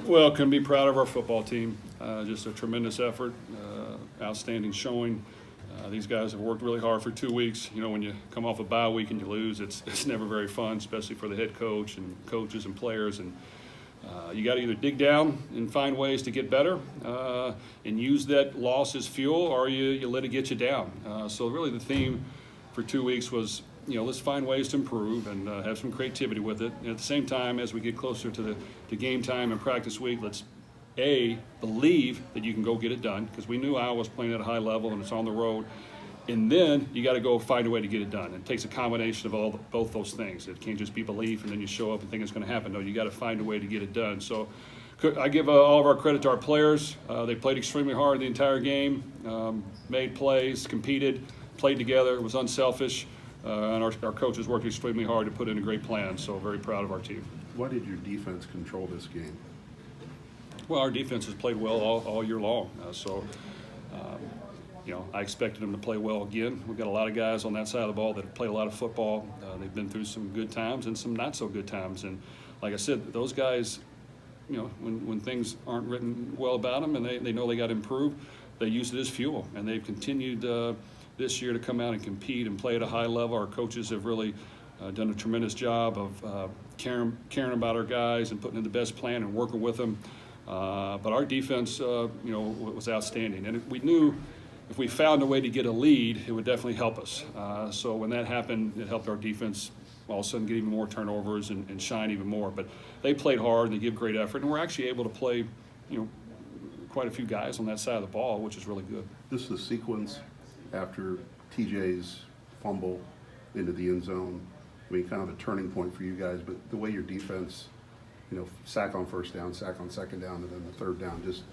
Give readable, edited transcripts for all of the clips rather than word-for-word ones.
Well, can be proud of our football team. Just a tremendous effort, outstanding showing. These guys have worked really hard for 2 weeks. You know, when you come off a bye week and you lose, it's never very fun, especially for the head coach and coaches and players. And you got to either dig down and find ways to get better and use that loss as fuel, or you let it get you down. So really the theme for 2 weeks was, you know, let's find ways to improve and have some creativity with it. And at the same time, as we get closer to game time and practice week, let's believe that you can go get it done, because we knew Iowa was playing at a high level and it's on the road. And then you got to go find a way to get it done. It takes a combination of both those things. It can't just be belief and then you show up and think it's going to happen. No, you got to find a way to get it done. So I give all of our credit to our players. They played extremely hard the entire game, made plays, competed, played together, was unselfish. And our coaches worked extremely hard to put in a great plan, so very proud of our team. Why did your defense control this game? Well, our defense has played well all year long, you know, I expected them to play well again. We've got a lot of guys on that side of the ball that have played a lot of football. They've been through some good times and some not so good times. And like I said, those guys, you know, when things aren't written well about them and they know they got to improve, they use it as fuel. And they've continued this year to come out and compete and play at a high level. Our coaches have really done a tremendous job of caring about our guys and putting in the best plan and working with them. But our defense, you know, was outstanding. And we knew if we found a way to get a lead, it would definitely help us. So when that happened, it helped our defense all of a sudden get even more turnovers and shine even more. But they played hard and they give great effort. And we're actually able to play, you know, quite a few guys on that side of the ball, which is really good. This is the sequence after TJ's fumble into the end zone. I mean, kind of a turning point for you guys, but the way your defense, you know, sack on first down, sack on second down, and then the third down, just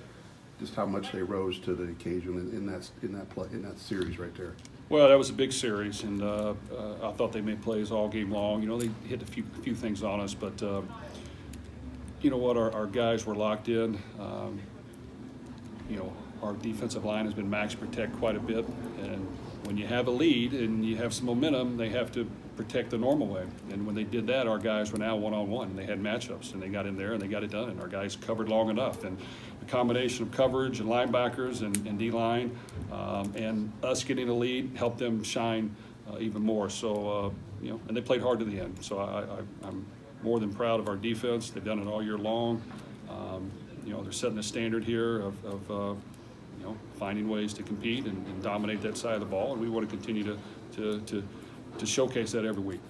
how much they rose to the occasion in that series right there. Well, that was a big series, and I thought they made plays all game long. You know, they hit a few things on us, but you know what, our guys were locked in. You know, our defensive line has been max protect quite a bit, and when you have a lead and you have some momentum, they have to protect the normal way. And when they did that, our guys were now one-on-one, and they had matchups, and they got in there and they got it done, and our guys covered long enough. And the combination of coverage and linebackers and D-line and us getting a lead helped them shine even more. So, you know, and they played hard to the end. So I'm more than proud of our defense. They've done it all year long. You know, they're setting a standard here of you know, finding ways to compete and dominate that side of the ball, and we want to continue to showcase that every week.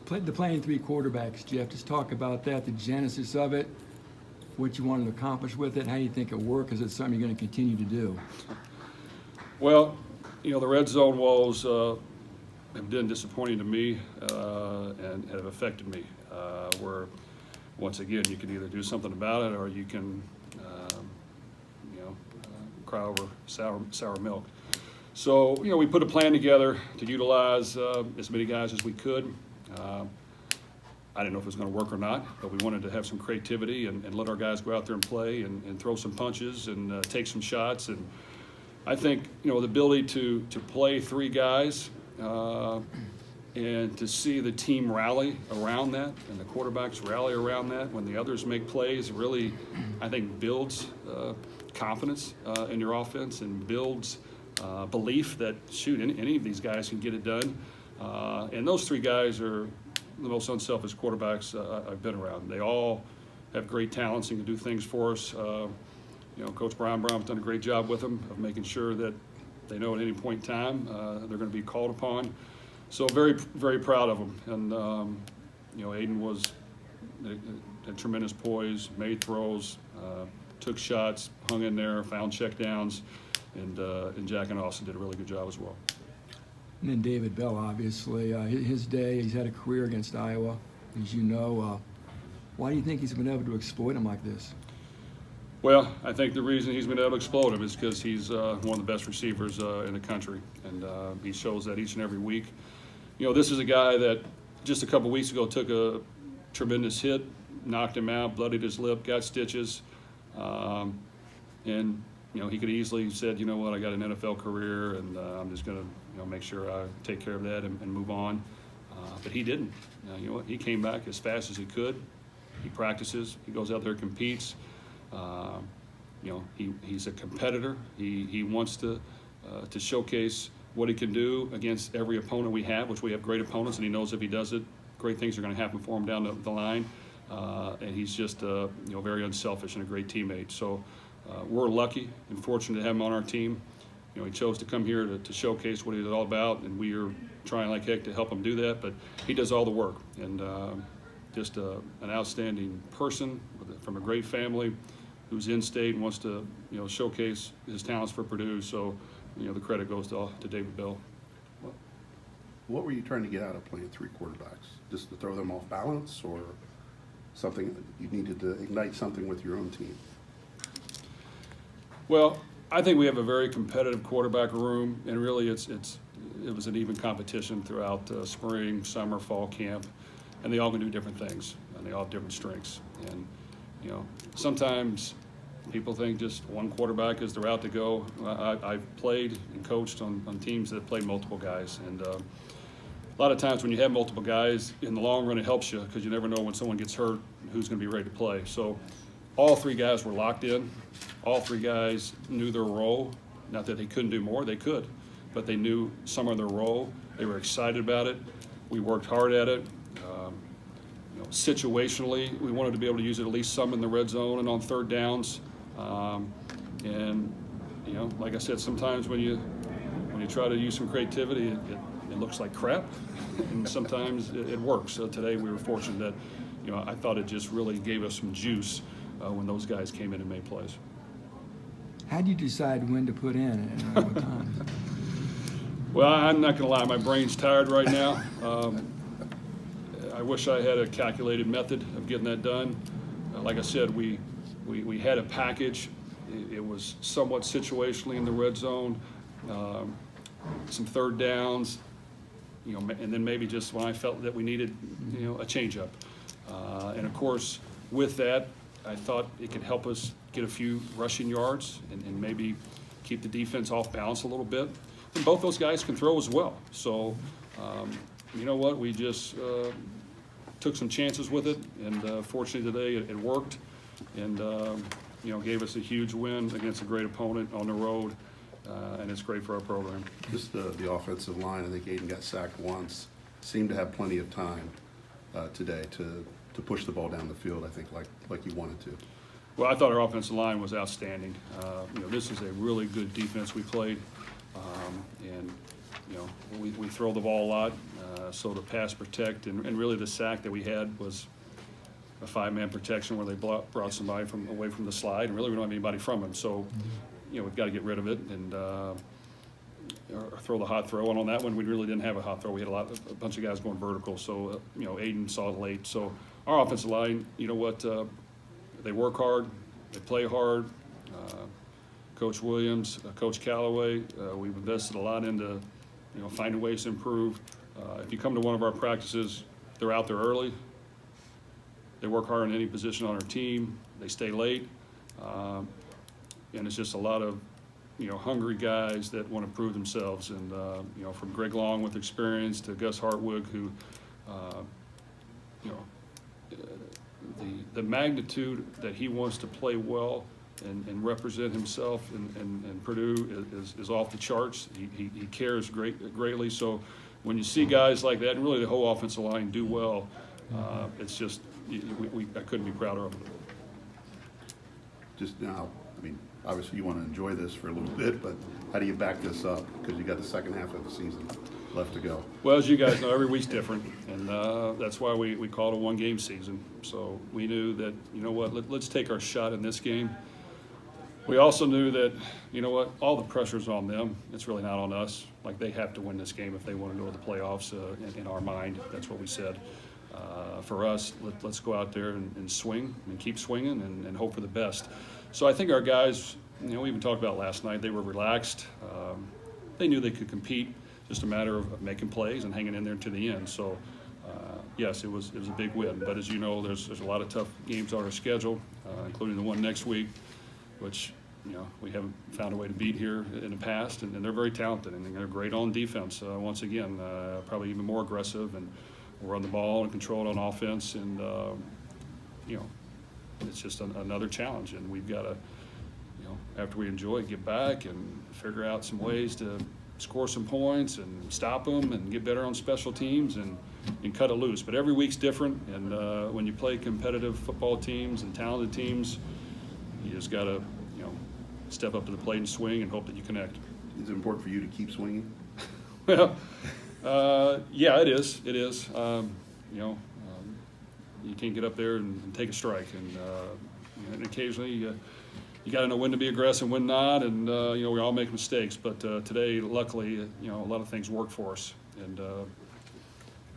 The playing three quarterbacks, Jeff, just talk about that, the genesis of it, what you wanted to accomplish with it, how you think it worked. Is it something you're going to continue to do? Well, you know, the red zone woes have been disappointing to me and have affected me, where once again you can either do something about it or you can you know, cry over sour milk. So, you know, we put a plan together to utilize as many guys as we could. I didn't know if it was going to work or not, but we wanted to have some creativity and let our guys go out there and play and throw some punches and take some shots. And I think, you know, the ability to play three guys and to see the team rally around that and the quarterbacks rally around that when the others make plays really, I think, builds confidence in your offense and builds belief that, shoot, any of these guys can get it done. And those three guys are the most unselfish quarterbacks I've been around. They all have great talents and can do things for us. You know, Coach Brohm's done a great job with them of making sure that they know at any point in time they're going to be called upon. So very, very proud of them. And, you know, Aiden was had tremendous poise, made throws, took shots, hung in there, found checkdowns. And Jack and Austin did a really good job as well. And then David Bell, obviously, his day, he's had a career against Iowa, as you know. Why do you think he's been able to exploit him like this? Well, I think the reason he's been able to explode him is because he's one of the best receivers in the country, and he shows that each and every week. You know, this is a guy that just a couple weeks ago took a tremendous hit, knocked him out, bloodied his lip, got stitches, and you know, he could easily have said, you know what, I got an NFL career, and I'm just going to, you know, make sure I take care of that and move on. But he didn't. You know what? He came back as fast as he could. He practices. He goes out there, competes. You know, he's a competitor. He wants to showcase what he can do against every opponent we have, which we have great opponents, and he knows if he does it, great things are going to happen for him down the line. And he's just you know, very unselfish and a great teammate. So we're lucky and fortunate to have him on our team. You know, he chose to come here to showcase what he's all about, and we are trying like heck to help him do that. But he does all the work, and just an outstanding person from a great family who's in state and wants to, you know, showcase his talents for Purdue. So, you know, the credit goes to David Bell. What were you trying to get out of playing three quarterbacks? Just to throw them off balance, or something you needed to ignite something with your own team? Well, I think we have a very competitive quarterback room, and really it was an even competition throughout spring, summer, fall camp, and they all can do different things, and they all have different strengths. And you know, sometimes people think just one quarterback is the route to go. I've played and coached on teams that played multiple guys, and a lot of times when you have multiple guys, in the long run it helps you, because you never know when someone gets hurt who's going to be ready to play. So all three guys were locked in. All three guys knew their role. Not that they couldn't do more, they could, but they knew some of their role. They were excited about it. We worked hard at it. You know, situationally, we wanted to be able to use it at least some in the red zone and on third downs. And you know, like I said, sometimes when you try to use some creativity, it looks like crap, and sometimes it works. So today we were fortunate that, you know, I thought it just really gave us some juice when those guys came in and made plays. How do you decide when to put in and at what time? Well, I'm not going to lie, my brain's tired right now. I wish I had a calculated method of getting that done. Like I said, we had a package. It was somewhat situationally in the red zone, some third downs, you know, and then maybe just when I felt that we needed, you know, a changeup. And of course, with that, I thought it could help us get a few rushing yards and maybe keep the defense off balance a little bit. And both those guys can throw as well. So, you know what, we just took some chances with it, and fortunately today it worked, and you know, gave us a huge win against a great opponent on the road, and it's great for our program. Just the offensive line, I think Aiden got sacked once, seemed to have plenty of time today to push the ball down the field, I think, like you wanted to. Well, I thought our offensive line was outstanding. You know, this is a really good defense we played, and you know, we throw the ball a lot, so to pass protect, and really the sack that we had was a five-man protection where they brought somebody away from the slide, and really we don't have anybody from him. So, you know, we've got to get rid of it and or throw the hot throw. And on that one, we really didn't have a hot throw. We had a bunch of guys going vertical. So, you know, Aiden saw it late. So our offensive line, you know what, they work hard, they play hard. Coach Williams, Coach Callaway, we've invested a lot into, you know, finding ways to improve. If you come to one of our practices, they're out there early. They work hard in any position on our team. They stay late. And it's just a lot of, you know, hungry guys that want to prove themselves. And, you know, from Greg Long with experience to Gus Hartwig, who, you know, the magnitude that he wants to play well and represent himself in Purdue is off the charts. He cares greatly. So when you see guys like that, and really the whole offensive line do well, it's just, I couldn't be prouder of them. Just now, I mean, obviously you want to enjoy this for a little bit, but how do you back this up? Because you got the second half of the season left to go. Well, as you guys know, every week's different, and that's why we call it a one-game season. So we knew that, you know what, let's take our shot in this game. We also knew that, you know what, all the pressure's on them. It's really not on us. Like, they have to win this game if they want to go to the playoffs. In our mind, that's what we said. For us, let's go out there and swing and keep swinging and hope for the best. So I think our guys, you know, we even talked about last night, they were relaxed. They knew they could compete, just a matter of making plays and hanging in there to the end. So yes, it was a big win. But as you know, there's a lot of tough games on our schedule, including the one next week, which, you know, we haven't found a way to beat here in the past. And they're very talented, and they're great on defense. Once again, probably even more aggressive, and we'll run the ball and control it on offense. And you know, it's just another challenge, and we've got to, you know, after we enjoy it, get back and figure out some ways to score some points and stop them and get better on special teams and cut it loose. But every week's different, and when you play competitive football teams and talented teams, you just got to, you know, step up to the plate and swing and hope that you connect. Is it important for you to keep swinging? Well, yeah, it is. It is. You know, you can't get up there and take a strike, and occasionally you got to know when to be aggressive, when not, and you know, we all make mistakes. But today, luckily, you know, a lot of things worked for us, and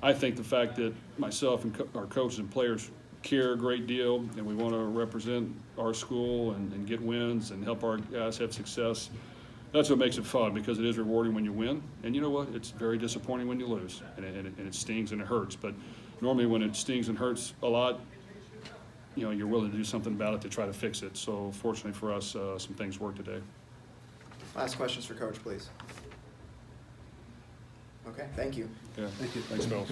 I think the fact that myself and our coaches and players care a great deal, and we want to represent our school and get wins and help our guys have success. That's what makes it fun, because it is rewarding when you win, and you know what? It's very disappointing when you lose, and it stings and it hurts. But normally, when it stings and hurts a lot, you know, you're willing to do something about it to try to fix it. So fortunately for us, some things worked today. Last questions for Coach, please. Okay, thank you. Yeah, Thank you. thanks, fellas.